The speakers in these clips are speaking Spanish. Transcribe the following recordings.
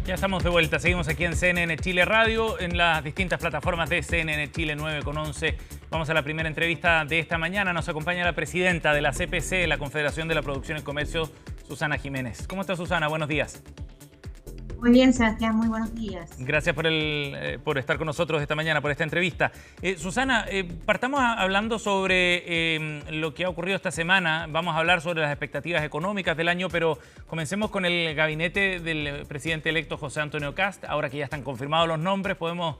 Ya estamos de vuelta, seguimos aquí en CNN Chile Radio, en las distintas plataformas de CNN Chile 9:11. Vamos a la primera entrevista de esta mañana. Nos acompaña la presidenta de la CPC, la Confederación de la Producción y Comercio, Susana Jiménez. ¿Cómo está, Susana? Buenos días. Muy bien, Sebastián, muy buenos días. Gracias por estar con nosotros esta mañana, por esta entrevista. Susana, partamos hablando sobre lo que ha ocurrido esta semana. Vamos a hablar sobre las expectativas económicas del año, pero comencemos con el gabinete del presidente electo José Antonio Kast. Ahora que ya están confirmados los nombres, podemos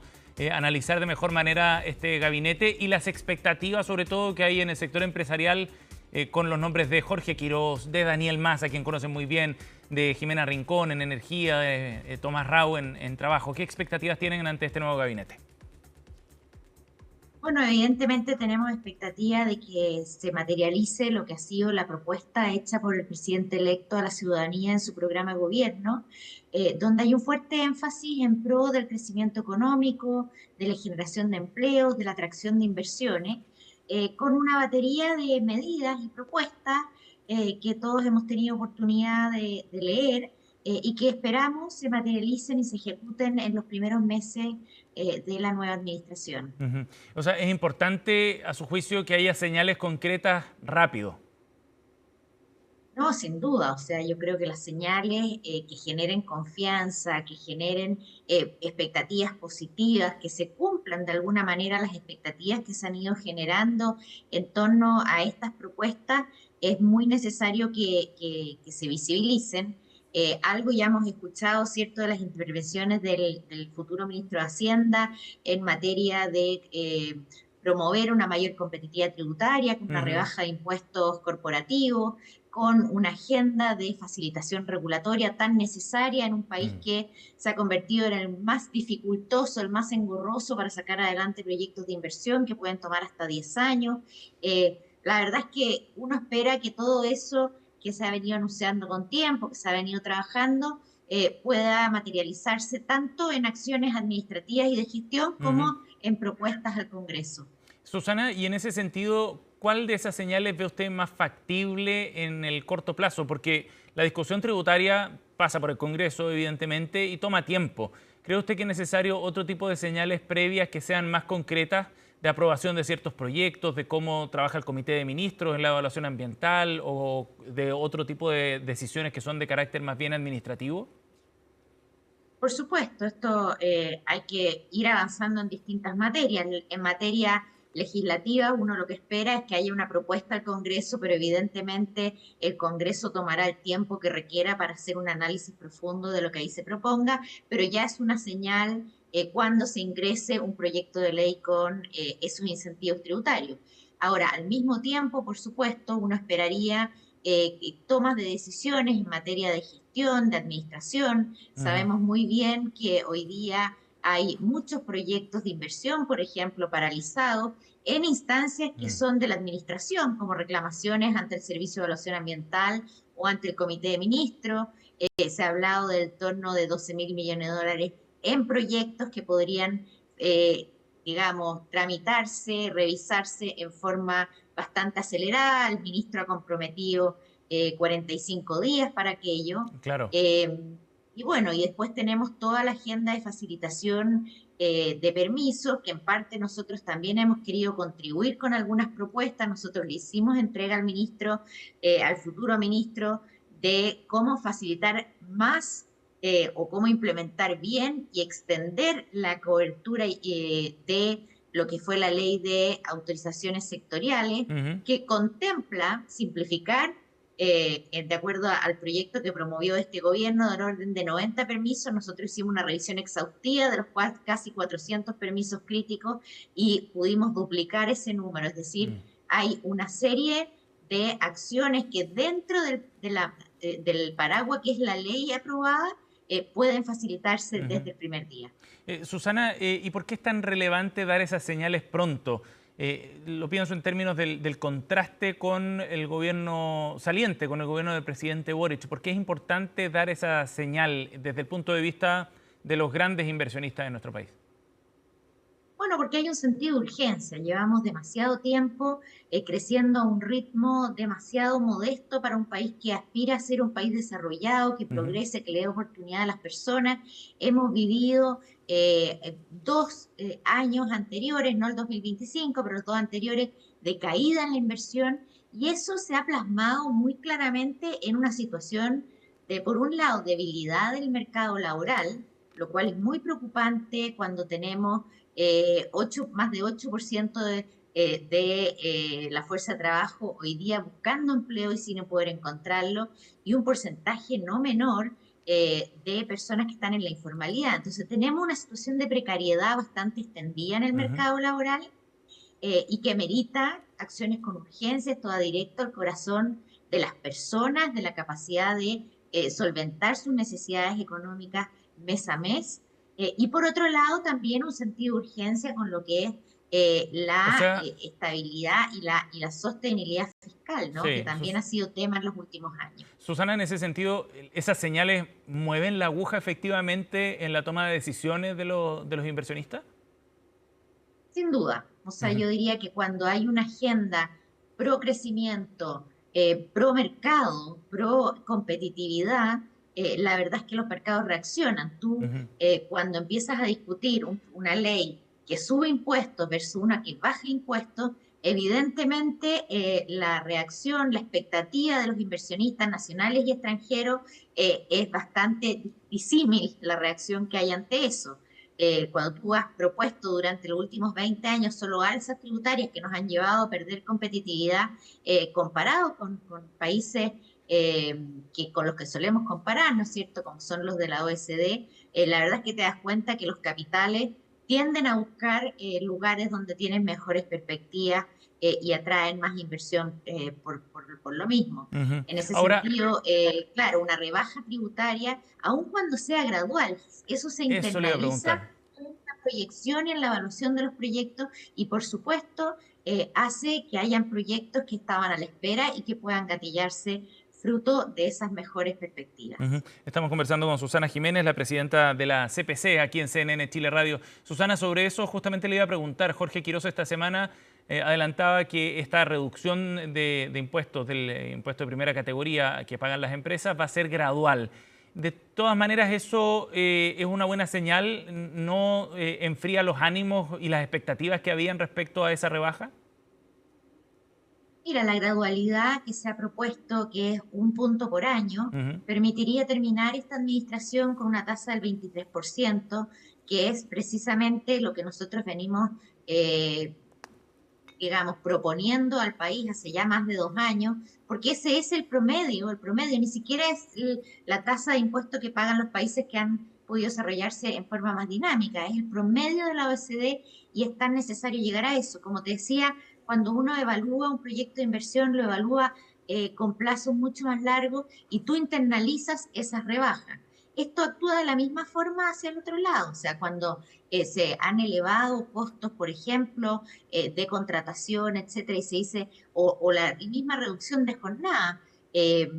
analizar de mejor manera este gabinete y las expectativas, sobre todo, que hay en el sector empresarial con los nombres de Jorge Quirós, de Daniel Mas, a quien conocen muy bien, de Jimena Rincón en energía, de Tomás Rau en trabajo. ¿Qué expectativas tienen ante este nuevo gabinete? Bueno, evidentemente tenemos expectativa de que se materialice lo que ha sido la propuesta hecha por el presidente electo a la ciudadanía en su programa de gobierno, donde hay un fuerte énfasis en pro del crecimiento económico, de la generación de empleos, de la atracción de inversiones, con una batería de medidas y propuestas que todos hemos tenido oportunidad de leer y que esperamos se materialicen y se ejecuten en los primeros meses de la nueva administración. Ujú. O sea, es importante, a su juicio, que haya señales concretas rápido. No, sin duda, o sea, yo creo que las señales que generen confianza, que generen expectativas positivas, que se cumplan de alguna manera las expectativas que se han ido generando en torno a estas propuestas, es muy necesario que se visibilicen. Algo ya hemos escuchado, ¿cierto?, de las intervenciones del futuro ministro de Hacienda en materia de promover una mayor competitividad tributaria, con una Ujú. rebaja de impuestos corporativos, con una agenda de facilitación regulatoria tan necesaria en un país Mm. que se ha convertido en el más dificultoso, el más engorroso para sacar adelante proyectos de inversión que pueden tomar hasta 10 años. La verdad es que uno espera que todo eso que se ha venido anunciando con tiempo, que se ha venido trabajando, pueda materializarse tanto en acciones administrativas y de gestión Ujú. como en propuestas al Congreso. Susana, y en ese sentido, ¿cuál de esas señales ve usted más factible en el corto plazo? Porque la discusión tributaria pasa por el Congreso, evidentemente, y toma tiempo. ¿Cree usted que es necesario otro tipo de señales previas que sean más concretas de aprobación de ciertos proyectos, de cómo trabaja el Comité de Ministros en la evaluación ambiental o de otro tipo de decisiones que son de carácter más bien administrativo? Por supuesto, esto hay que ir avanzando en distintas materias. En materia legislativa, uno lo que espera es que haya una propuesta al Congreso, pero evidentemente el Congreso tomará el tiempo que requiera para hacer un análisis profundo de lo que ahí se proponga, pero ya es una señal cuando se ingrese un proyecto de ley con esos incentivos tributarios. Ahora, al mismo tiempo, por supuesto, uno esperaría tomas de decisiones en materia de gestión, de administración. Ujú. Sabemos muy bien que hoy día hay muchos proyectos de inversión, por ejemplo, paralizados en instancias que Mm. son de la administración, como reclamaciones ante el Servicio de Evaluación Ambiental o ante el Comité de Ministros. Se ha hablado del torno de 12.000 millones de dólares en proyectos que podrían, digamos, tramitarse, revisarse en forma bastante acelerada. El ministro ha comprometido 45 días para aquello. Claro. Eh, y bueno, y después tenemos toda la agenda de facilitación de permisos, que en parte nosotros también hemos querido contribuir con algunas propuestas. Nosotros le hicimos entrega al ministro, al futuro ministro, de cómo facilitar más o cómo implementar bien y extender la cobertura de lo que fue la ley de autorizaciones sectoriales, Ujú. que contempla simplificar, de acuerdo al proyecto que promovió este gobierno, del orden de 90 permisos. Nosotros hicimos una revisión exhaustiva de los cuales casi 400 permisos críticos y pudimos duplicar ese número. Es decir, Mm. hay una serie de acciones que dentro del paraguas que es la ley aprobada, pueden facilitarse Ujú. desde el primer día. Susana, ¿y por qué es tan relevante dar esas señales pronto? Lo pienso en términos del contraste con el gobierno saliente, con el gobierno del presidente Boric. ¿Por qué es importante dar esa señal desde el punto de vista de los grandes inversionistas de nuestro país? Bueno, porque hay un sentido de urgencia. Llevamos demasiado tiempo creciendo a un ritmo demasiado modesto para un país que aspira a ser un país desarrollado, que Ujú. progrese, que le dé oportunidad a las personas. Hemos vivido 2 años anteriores, no el 2025, pero los 2 anteriores, de caída en la inversión, y eso se ha plasmado muy claramente en una situación de, por un lado, debilidad del mercado laboral, lo cual es muy preocupante cuando tenemos más de 8% de la fuerza de trabajo hoy día buscando empleo y sin poder encontrarlo, y un porcentaje no menor de personas que están en la informalidad. Entonces tenemos una situación de precariedad bastante extendida en el Ujú. mercado laboral y que merita acciones con urgencia. Esto va directo al corazón de las personas, de la capacidad de solventar sus necesidades económicas mes a mes. Y por otro lado, también un sentido de urgencia con lo que es O la sea, estabilidad y la sostenibilidad fiscal, ¿no? Que sí, también ha sido tema en los últimos años. Susana, en ese sentido, ¿esas señales mueven la aguja efectivamente en la toma de decisiones de los inversionistas? Sin duda. O sea, Ujú. yo diría que cuando hay una agenda pro crecimiento, pro mercado, pro competitividad, la verdad es que los mercados reaccionan. Tú, Ujú. cuando empiezas a discutir una ley que sube impuestos versus una que baja impuestos, evidentemente la reacción, la expectativa de los inversionistas nacionales y extranjeros es bastante disímil la reacción que hay ante eso. Cuando tú has propuesto durante los últimos 20 años solo alzas tributarias que nos han llevado a perder competitividad comparado con países con los que solemos comparar, ¿no es cierto?, como son los de la OECD, la verdad es que te das cuenta que los capitales tienden a buscar lugares donde tienen mejores perspectivas y atraen más inversión por lo mismo. Ujú. En ese Ahora, sentido, claro, una rebaja tributaria, aun cuando sea gradual, eso se eso le iba a internaliza preguntar. en la proyección y en la evaluación de los proyectos y, por supuesto, hace que hayan proyectos que estaban a la espera y que puedan gatillarse fruto de esas mejores Ujú. perspectivas. Estamos conversando con Susana Jiménez, la presidenta de la CPC aquí en CNN Chile Radio. Susana, sobre eso justamente le iba a preguntar. Jorge Quiroz esta semana adelantaba que esta reducción de impuestos, del impuesto de primera categoría que pagan las empresas, va a ser gradual. De todas maneras, eso es una buena señal, ¿no enfría los ánimos y las expectativas que habían respecto a esa rebaja? Mira, la gradualidad que se ha propuesto, que es 1 punto por año, Ujú. permitiría terminar esta administración con una tasa del 23%, que es precisamente lo que nosotros venimos eh, digamos, proponiendo al país hace ya más de 2 años, porque ese es el promedio ni siquiera es la tasa de impuesto que pagan los países que han podido desarrollarse en forma más dinámica, es el promedio de la OECD y es tan necesario llegar a eso. Como te decía, cuando uno evalúa un proyecto de inversión, lo evalúa con plazos mucho más largos y tú internalizas esas rebajas. Esto actúa de la misma forma hacia el otro lado, o sea, cuando se han elevado costos, por ejemplo, de contratación, etcétera, y se dice, o la misma reducción de jornada, eh,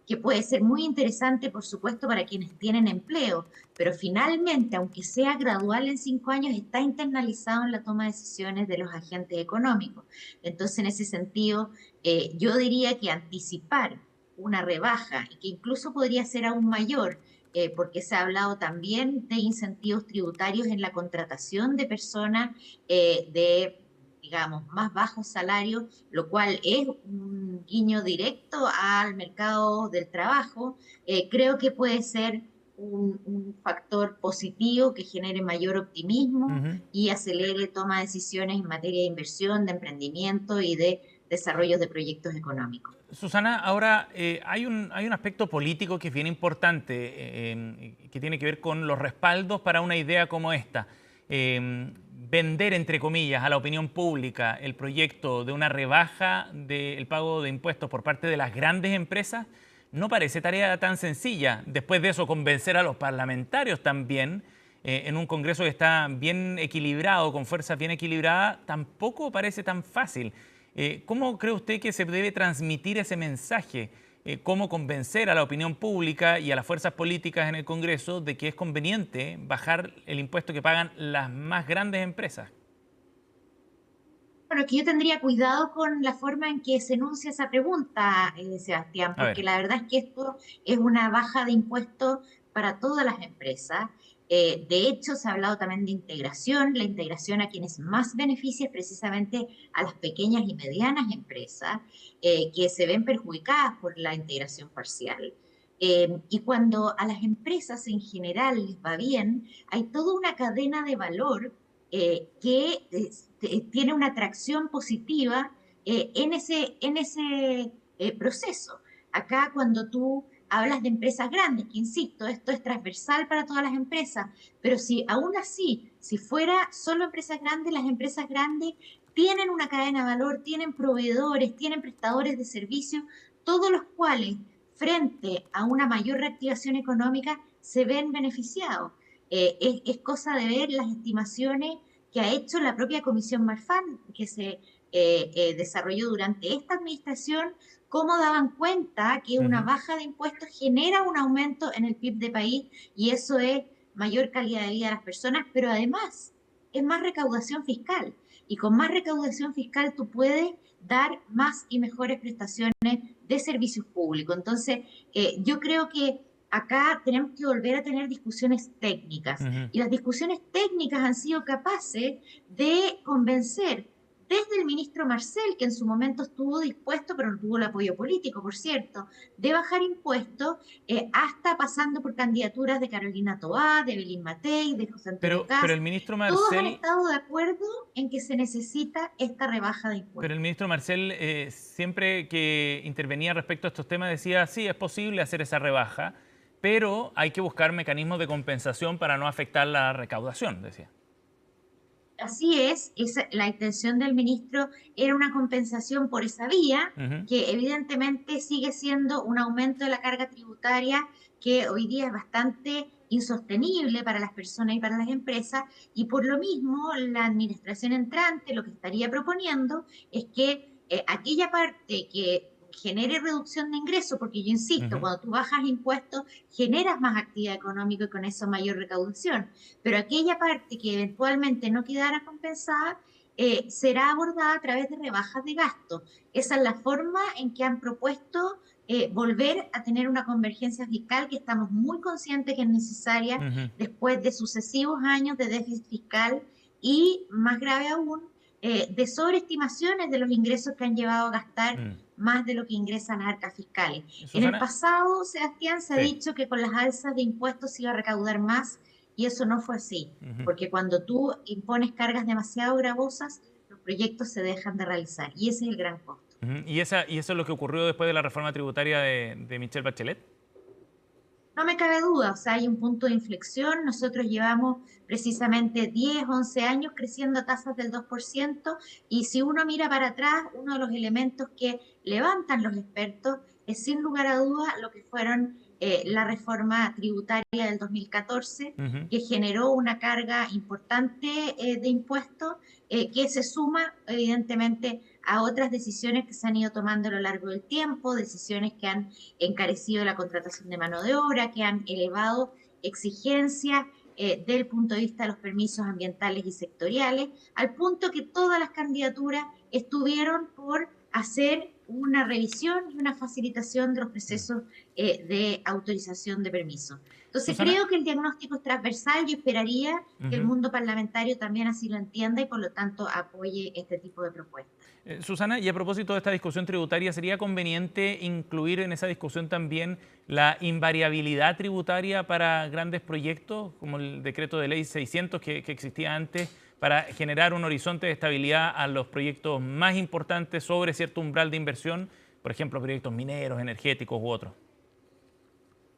que puede ser muy interesante, por supuesto, para quienes tienen empleo, pero finalmente, aunque sea gradual en 5 años, está internalizado en la toma de decisiones de los agentes económicos. Entonces, en ese sentido, yo diría que anticipar una rebaja, y que incluso podría ser aún mayor, porque se ha hablado también de incentivos tributarios en la contratación de personas de, digamos, más bajos salarios, lo cual es un guiño directo al mercado del trabajo. Creo que puede ser un factor positivo que genere mayor optimismo Ujú. y acelere toma de decisiones en materia de inversión, de emprendimiento y de desarrollo de proyectos económicos. Susana, ahora hay un aspecto político que es bien importante, que tiene que ver con los respaldos para una idea como esta. Vender, entre comillas, a la opinión pública el proyecto de una rebaja del pago de impuestos por parte de las grandes empresas no parece tarea tan sencilla. Después de eso, convencer a los parlamentarios también, en un Congreso que está bien equilibrado, con fuerzas bien equilibradas, tampoco parece tan fácil. ¿Cómo cree usted que se debe transmitir ese mensaje? ¿Cómo convencer a la opinión pública y a las fuerzas políticas en el Congreso de que es conveniente bajar el impuesto que pagan las más grandes empresas? Bueno, que yo tendría cuidado con la forma en que se enuncia esa pregunta, Sebastián, A porque ver. la verdad es que esto es una baja de impuestos para todas las empresas. De hecho, se ha hablado también de integración. La integración a quienes más beneficia es precisamente a las pequeñas y medianas empresas que se ven perjudicadas por la integración parcial. Y cuando a las empresas en general les va bien, hay toda una cadena de valor que tiene una atracción positiva en ese proceso. Acá cuando tú hablas de empresas grandes, que insisto, esto es transversal para todas las empresas, pero si aún así, si fuera solo empresas grandes, las empresas grandes tienen una cadena de valor, tienen proveedores, tienen prestadores de servicios, todos los cuales frente a una mayor reactivación económica se ven beneficiados. Es cosa de ver las estimaciones que ha hecho la propia Comisión Marfan, que se desarrolló durante esta administración, cómo daban cuenta que una Ujú. baja de impuestos genera un aumento en el PIB de país y eso es mayor calidad de vida de las personas, pero además es más recaudación fiscal. Y con más recaudación fiscal tú puedes dar más y mejores prestaciones de servicios públicos. Entonces, yo creo que acá tenemos que volver a tener discusiones técnicas Ujú. y las discusiones técnicas han sido capaces de convencer desde el ministro Marcel, que en su momento estuvo dispuesto, pero no tuvo el apoyo político, por cierto, de bajar impuestos, hasta pasando por candidaturas de Carolina Toá, de Belín Matei, de José Antonio Pero Caz. el ministro Todos han Marcel, estado de acuerdo en que se necesita esta rebaja de pero el impuestos. ministro Marcel siempre que intervenía respecto a estos temas decía, sí, es posible hacer esa rebaja, pero hay que buscar mecanismos de compensación para no afectar la recaudación, decía. Así es, la intención del ministro era una compensación por esa vía, Ujú. que evidentemente sigue siendo un aumento de la carga tributaria que hoy día es bastante insostenible para las personas y para las empresas, y por lo mismo la administración entrante lo que estaría proponiendo es que aquella parte que genere reducción de ingresos, porque yo insisto, Ujú. cuando tú bajas impuestos generas más actividad económica y con eso mayor recaudación, pero aquella parte que eventualmente no quedara compensada será abordada a través de rebajas de gastos. Esa es la forma en que han propuesto volver a tener una convergencia fiscal que estamos muy conscientes que es necesaria Ujú. después de sucesivos años de déficit fiscal y, más grave aún, de sobreestimaciones de los ingresos que han llevado a gastar Mm. más de lo que ingresan las arcas fiscales. En el Susana, pasado, Sebastián, se ha sí. dicho que con las alzas de impuestos se iba a recaudar más y eso no fue así, Ujú. porque cuando tú impones cargas demasiado gravosas, los proyectos se dejan de realizar y ese es el gran costo. Ujú. Y eso es lo que ocurrió después de la reforma tributaria de Michelle Bachelet? No me cabe duda, o sea, hay un punto de inflexión. Nosotros llevamos precisamente 10, 11 años creciendo a tasas del 2% y si uno mira para atrás, uno de los elementos que levantan los expertos es sin lugar a dudas lo que fueron la reforma tributaria del 2014, Ujú. que generó una carga importante de impuestos que se suma evidentemente a otras decisiones que se han ido tomando a lo largo del tiempo, decisiones que han encarecido la contratación de mano de obra, que han elevado exigencias del punto de vista de los permisos ambientales y sectoriales, al punto que todas las candidaturas estuvieron por hacer una revisión y una facilitación de los Mm. procesos de autorización de permisos. Entonces Susana, creo que el diagnóstico es transversal, yo esperaría que el ujú. mundo parlamentario también así lo entienda y por lo tanto apoye este tipo de propuestas. Susana, y a propósito de esta discusión tributaria, ¿sería conveniente incluir en esa discusión también la invariabilidad tributaria para grandes proyectos, como el decreto de ley 600 que existía antes, para generar un horizonte de estabilidad a los proyectos más importantes sobre cierto umbral de inversión, por ejemplo, proyectos mineros, energéticos u otros?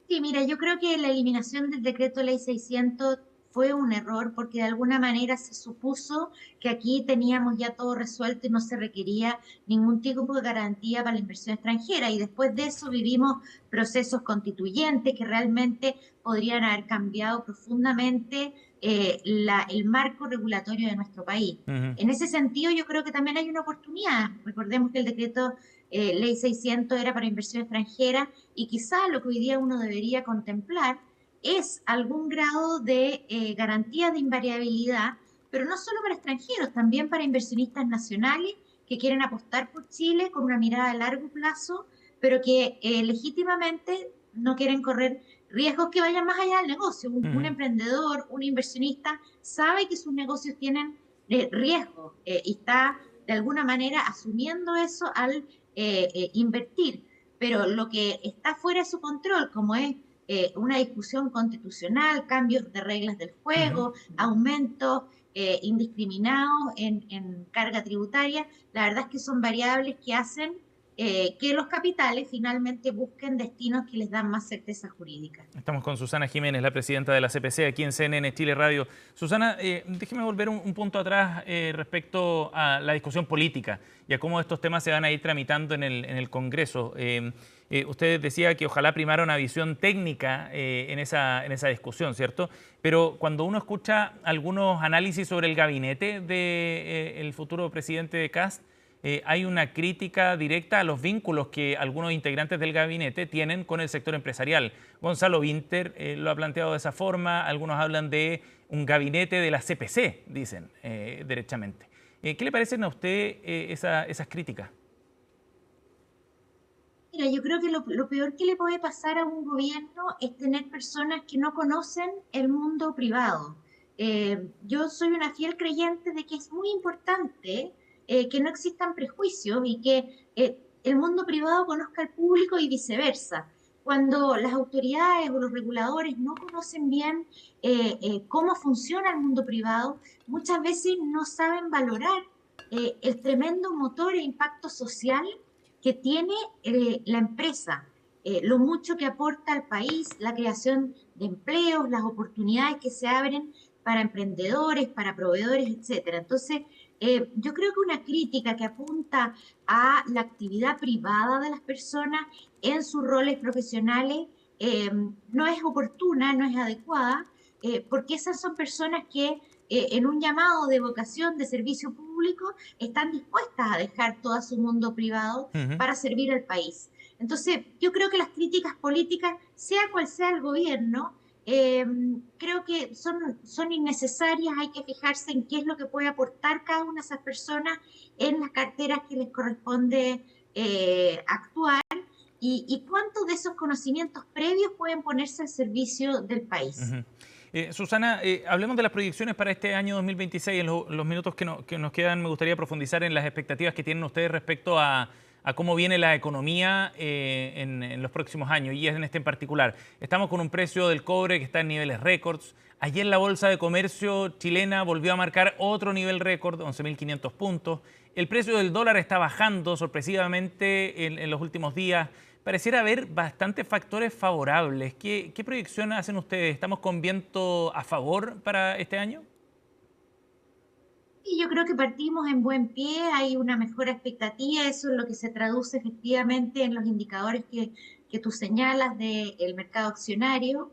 Sí, mira, yo creo que la eliminación del decreto ley 600 fue un error porque de alguna manera se supuso que aquí teníamos ya todo resuelto y no se requería ningún tipo de garantía para la inversión extranjera. Y después de eso vivimos procesos constituyentes que realmente podrían haber cambiado profundamente el marco regulatorio de nuestro país. Ujú. En ese sentido, yo creo que también hay una oportunidad. Recordemos que el decreto ley 600 era para inversión extranjera y quizá lo que hoy día uno debería contemplar es algún grado de garantía de invariabilidad, pero no solo para extranjeros, también para inversionistas nacionales que quieren apostar por Chile con una mirada a largo plazo, pero que legítimamente no quieren correr riesgos que vayan más allá del negocio. Un Ujú. emprendedor, un inversionista sabe que sus negocios tienen riesgo y está de alguna manera asumiendo eso al invertir. Pero lo que está fuera de su control, como es una discusión constitucional, cambios de reglas del Ujú. juego, aumentos indiscriminados en carga tributaria, la verdad es que son variables que hacen que los capitales finalmente busquen destinos que les dan más certeza jurídica. Estamos con Susana Jiménez, la presidenta de la CPC, aquí en CNN Chile Radio. Susana, déjeme volver un punto atrás respecto a la discusión política y a cómo estos temas se van a ir tramitando en el Congreso. Usted decía que ojalá primara una visión técnica en esa discusión, ¿cierto? Pero cuando uno escucha algunos análisis sobre el gabinete del futuro presidente Kast, hay una crítica directa a los vínculos que algunos integrantes del gabinete tienen con el sector empresarial. Gonzalo Winter lo ha planteado de esa forma, algunos hablan de un gabinete de la CPC, dicen derechamente. ¿Qué le parecen a usted esas críticas? Mira, yo creo que lo peor que le puede pasar a un gobierno es tener personas que no conocen el mundo privado. Yo soy una fiel creyente de que es muy importante que no existan prejuicios y que el mundo privado conozca al público y viceversa. Cuando las autoridades o los reguladores no conocen bien cómo funciona el mundo privado, muchas veces no saben valorar el tremendo motor e impacto social que tiene la empresa, lo mucho que aporta al país, la creación de empleos, las oportunidades que se abren para emprendedores, para proveedores, etcétera. Entonces, yo creo que una crítica que apunta a la actividad privada de las personas en sus roles profesionales no es oportuna, no es adecuada, porque esas son personas que en un llamado de vocación de servicio público están dispuestas a dejar todo su mundo privado Ujú. para servir al país. Entonces, yo creo que las críticas políticas, sea cual sea el gobierno, eh, creo que son innecesarias, hay que fijarse en qué es lo que puede aportar cada una de esas personas en las carteras que les corresponde actuar y cuántos de esos conocimientos previos pueden ponerse al servicio del país. Ujú. Susana, hablemos de las proyecciones para este año 2026. En los minutos que nos quedan, me gustaría profundizar en las expectativas que tienen ustedes respecto a cómo viene la economía en los próximos años, y en este en particular. Estamos con un precio del cobre que está en niveles récords. Ayer la Bolsa de Comercio chilena volvió a marcar otro nivel récord, 11.500 puntos. El precio del dólar está bajando sorpresivamente en los últimos días. Pareciera haber bastantes factores favorables. ¿Qué proyección hacen ustedes? ¿Estamos con viento a favor para este año? Y yo creo que partimos en buen pie, hay una mejor expectativa, eso es lo que se traduce efectivamente en los indicadores que tú señalas del mercado accionario.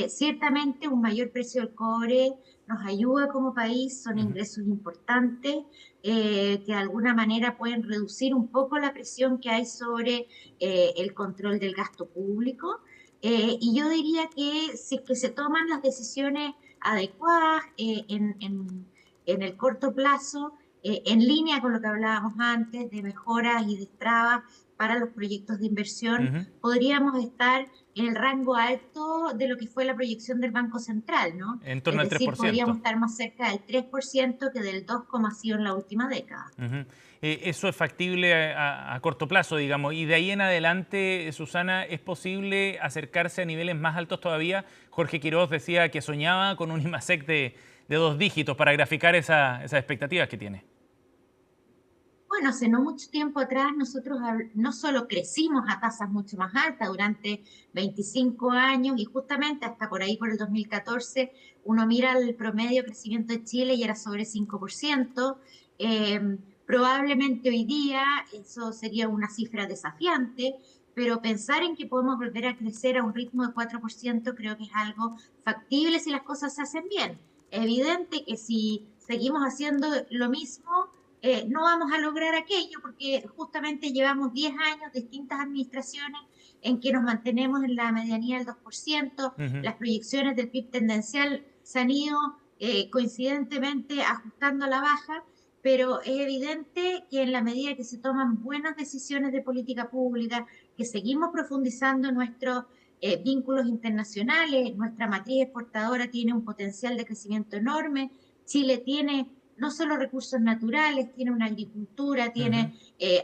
Ciertamente un mayor precio del cobre nos ayuda como país, son Ujú. ingresos importantes que de alguna manera pueden reducir un poco la presión que hay sobre el control del gasto público. Y yo diría que si es que se toman las decisiones adecuadas en el corto plazo, en línea con lo que hablábamos antes de mejoras y de trabas para los proyectos de inversión, Ujú. podríamos estar en el rango alto de lo que fue la proyección del Banco Central, ¿no? En torno Es al decir, podríamos 3%. estar más cerca del 3% que del 2%, ha sido en la última década. Ujú. Eso es factible a corto plazo, digamos. Y de ahí en adelante, Susana, ¿es posible acercarse a niveles más altos todavía? Jorge Quiroz decía que soñaba con un IMASEC de 2 dígitos para graficar esas expectativas que tiene. Bueno, hace no mucho tiempo atrás nosotros no solo crecimos a tasas mucho más altas durante 25 años y justamente hasta por ahí por el 2014 uno mira el promedio de crecimiento de Chile y era sobre 5%. Eh, Probablemente hoy día eso sería una cifra desafiante, pero pensar en que podemos volver a crecer a un ritmo de 4% creo que es algo factible si las cosas se hacen bien. Es evidente que si seguimos haciendo lo mismo, no vamos a lograr aquello porque justamente llevamos 10 años, distintas administraciones, en que nos mantenemos en la medianía del 2%, Ujú. las proyecciones del PIB tendencial se han ido coincidentemente ajustando a la baja, pero es evidente que en la medida que se toman buenas decisiones de política pública, que seguimos profundizando nuestros vínculos internacionales, nuestra matriz exportadora tiene un potencial de crecimiento enorme, Chile tiene no solo recursos naturales, tiene una agricultura, Ujú. tiene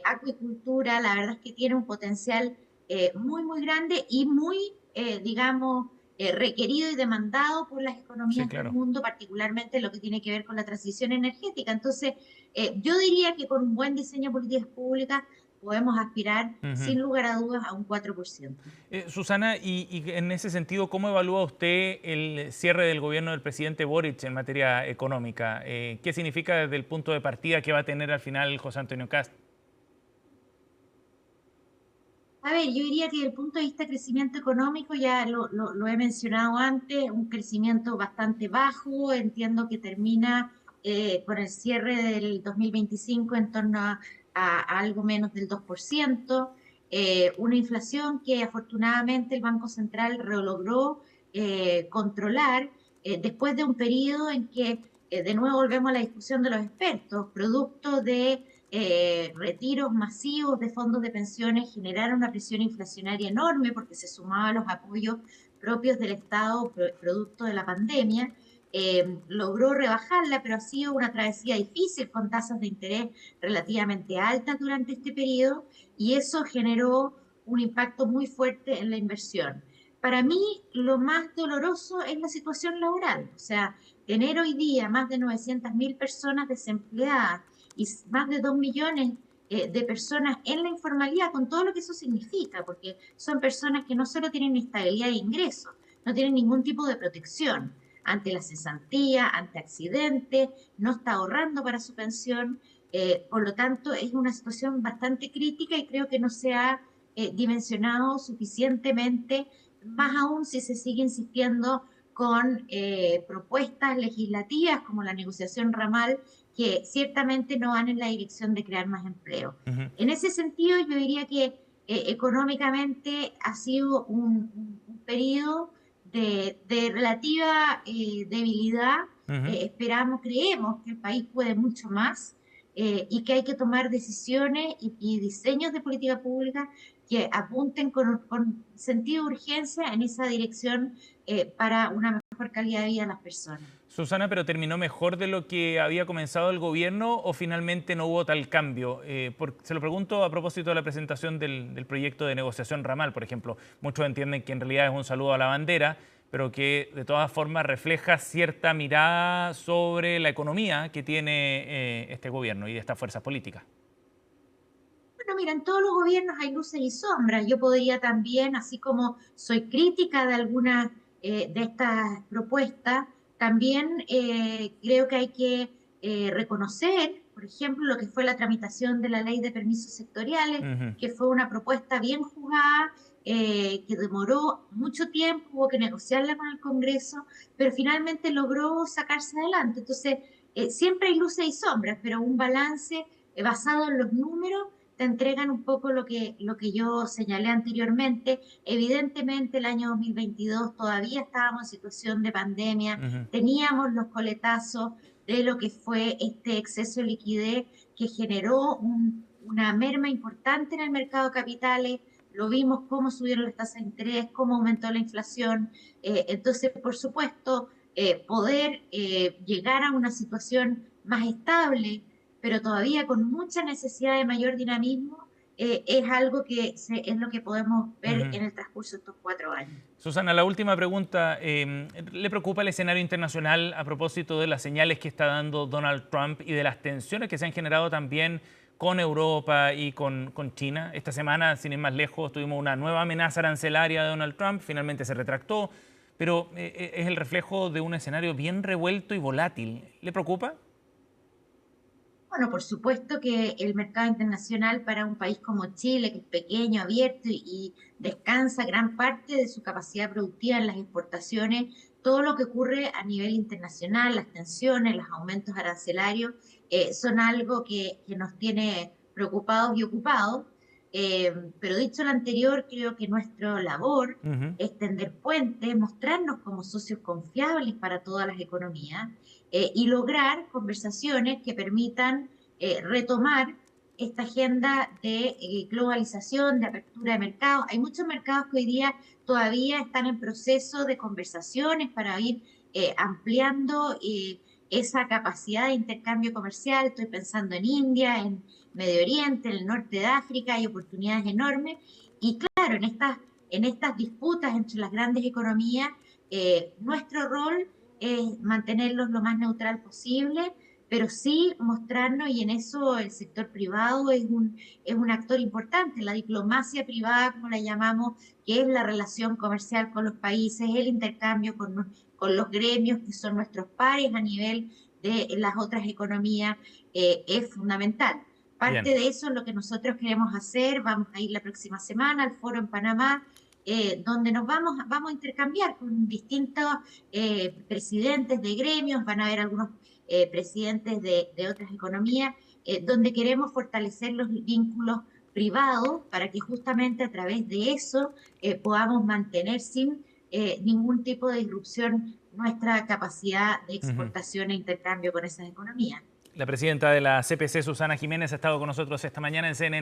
acuicultura, la verdad es que tiene un potencial muy, muy grande y muy, digamos, requerido y demandado por las Sí, economías del claro. mundo, particularmente lo que tiene que ver con la transición energética. Entonces, yo diría que con un buen diseño de políticas públicas podemos aspirar, Ujú. sin lugar a dudas, a un 4%. Susana, y en ese sentido, ¿cómo evalúa usted el cierre del gobierno del presidente Boric en materia económica? ¿Qué significa desde el punto de partida que va a tener al final José Antonio Cast? A ver, yo diría que desde el punto de vista de crecimiento económico, ya lo he mencionado antes, un crecimiento bastante bajo, entiendo que termina con el cierre del 2025 en torno a algo menos del 2%, una inflación que afortunadamente el Banco Central logró controlar después de un periodo en que de nuevo volvemos a la discusión de los expertos, producto de retiros masivos de fondos de pensiones generaron una presión inflacionaria enorme porque se sumaba a los apoyos propios del Estado producto de la pandemia. Logró rebajarla, pero ha sido una travesía difícil con tasas de interés relativamente altas durante este periodo y eso generó un impacto muy fuerte en la inversión. Para mí, lo más doloroso es la situación laboral, o sea, tener hoy día más de 900.000 personas desempleadas, y más de 2 millones de personas en la informalidad, con todo lo que eso significa, porque son personas que no solo tienen estabilidad de ingresos, no tienen ningún tipo de protección ante la cesantía, ante accidentes, no está ahorrando para su pensión, por lo tanto es una situación bastante crítica y creo que no se ha dimensionado suficientemente, más aún si se sigue insistiendo con propuestas legislativas como la negociación ramal que ciertamente no van en la dirección de crear más empleo. Ujú. En ese sentido, yo diría que económicamente ha sido un periodo de relativa debilidad. Ujú. Esperamos, creemos que el país puede mucho más y que hay que tomar decisiones y diseños de política pública que apunten con sentido de urgencia en esa dirección para una mejor calidad de vida de las personas. Susana, ¿pero terminó mejor de lo que había comenzado el gobierno o finalmente no hubo tal cambio? Se lo pregunto a propósito de la presentación del proyecto de negociación ramal, por ejemplo. Muchos entienden que en realidad es un saludo a la bandera, pero que de todas formas refleja cierta mirada sobre la economía que tiene este gobierno y estas fuerzas políticas. Bueno, mira, en todos los gobiernos hay luces y sombras. Yo podría también, así como soy crítica de algunas de estas propuestas, también creo que hay que reconocer, por ejemplo, lo que fue la tramitación de la ley de permisos sectoriales, Ujú. que fue una propuesta bien jugada, que demoró mucho tiempo, hubo que negociarla con el Congreso, pero finalmente logró sacarse adelante. Entonces, siempre hay luces y sombras, pero un balance basado en los números te entregan un poco lo que yo señalé anteriormente. Evidentemente, el año 2022 todavía estábamos en situación de pandemia, Ujú. teníamos los coletazos de lo que fue este exceso de liquidez que generó una merma importante en el mercado de capitales. Lo vimos cómo subieron las tasas de interés, cómo aumentó la inflación. Entonces, por supuesto, poder llegar a una situación más estable, pero todavía con mucha necesidad de mayor dinamismo, es algo es lo que podemos ver Ujú. en el transcurso de estos 4 años. Susana, la última pregunta. ¿Le preocupa el escenario internacional a propósito de las señales que está dando Donald Trump y de las tensiones que se han generado también con Europa y con China? Esta semana, sin ir más lejos, tuvimos una nueva amenaza arancelaria de Donald Trump, finalmente se retractó, pero es el reflejo de un escenario bien revuelto y volátil. ¿Le preocupa? Bueno, por supuesto que el mercado internacional para un país como Chile, que es pequeño, abierto y descansa gran parte de su capacidad productiva en las exportaciones, todo lo que ocurre a nivel internacional, las tensiones, los aumentos arancelarios, son algo que nos tiene preocupados y ocupados. Pero dicho lo anterior, creo que nuestra labor Ujú. es tender puentes, mostrarnos como socios confiables para todas las economías y lograr conversaciones que permitan retomar esta agenda de globalización, de apertura de mercados. Hay muchos mercados que hoy día todavía están en proceso de conversaciones para ir ampliando esa capacidad de intercambio comercial. Estoy pensando en India, en Medio Oriente, en el norte de África, hay oportunidades enormes. Y claro, en estas disputas entre las grandes economías, nuestro rol es mantenerlos lo más neutral posible, pero sí mostrarnos, y en eso el sector privado es un actor importante, la diplomacia privada, como la llamamos, que es la relación comercial con los países, el intercambio con los gremios que son nuestros pares a nivel de las otras economías, es fundamental. Parte Bien. de eso es lo que nosotros queremos hacer. Vamos a ir la próxima semana al foro en Panamá, donde vamos a intercambiar con distintos presidentes de gremios, van a haber algunos presidentes de otras economías, donde queremos fortalecer los vínculos privados para que justamente a través de eso podamos mantener sin ningún tipo de disrupción nuestra capacidad de Ujú. exportación e intercambio con esas economías. La presidenta de la CPC, Susana Jiménez, ha estado con nosotros esta mañana en CNN.